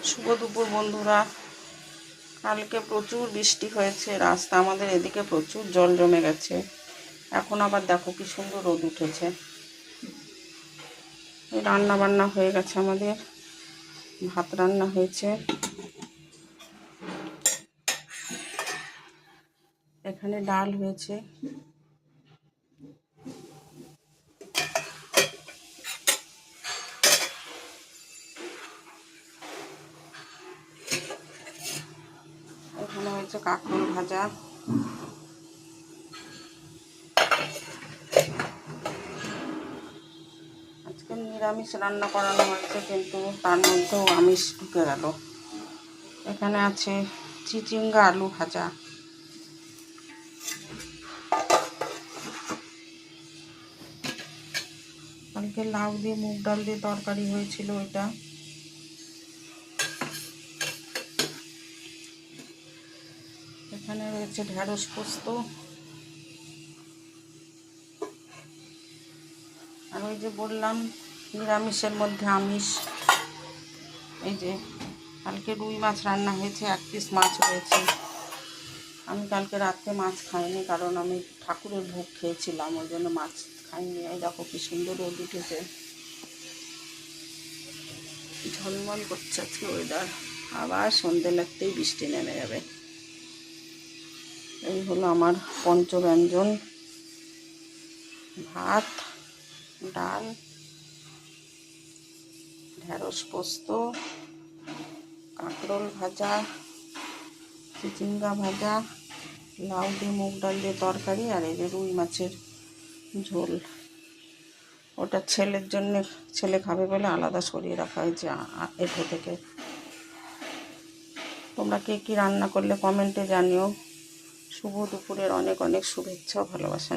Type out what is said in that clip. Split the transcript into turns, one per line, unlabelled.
শুভ দুপুর বন্ধুরা। কালকে প্রচুর বৃষ্টি হয়েছে, রাস্তা আমাদের এদিকে প্রচুর জল জমে গেছে। এখন আবার দেখো কি সুন্দর রোদ উঠেছে। রান্না বান্না হয়ে গেছে, আমাদের ভাত রান্না হয়েছে। এখানে ডাল হয়েছে, এখানে হয়েছে কাঁকরোল ভাজা। আজকে নিরামিষ রান্না করানো হয়েছে, কিন্তু তার মধ্যেও আমিষ ঢুকে গেল। এখানে আছে চিচিঙ্গা আলু ভাজা। কালকে লাউ দিয়ে মুগ ডাল দিয়ে তরকারি হয়েছিল এটা। এখানে রয়েছে ঢেঁড়স পোস্ত। আর ওই যে বললাম নিরামিষের মধ্যে আমিষ, এই যে কালকে রুই মাছ রান্না হয়েছে, 1 পিস মাছ রয়েছে। আমি কালকে রাত্রে মাছ খাইনি, কারণ আমি ঠাকুরের ভোগ খেয়েছিলাম, ওই জন্য মাছ খাইনি। এই দেখো কি সুন্দর রোদ উঠেছে, ঝলমল করছে আজকে ওয়েদার। আবার সন্ধে লাগতেই বৃষ্টি নেমে যাবে। এই হলো আমার পঞ্চব্যঞ্জন: ভাত, ডাল, ঢেঁড়স পোস্ত, কাঁকরোল ভাজা, চিচিঙ্গা ভাজা, লাউ দিয়ে মুগ ডাল দিয়ে তরকারি, আর এই যে রুই মাছের ঝোল। ওটা ছেলের জন্য, ছেলে খাবে বলে আলাদা সরিয়ে রাখা হয়েছে এঁঠো থেকে। তোমরা কে কী রান্না করলে কমেন্টে জানিও। শুভ দুপুরের অনেক অনেক শুভেচ্ছা ও ভালোবাসা।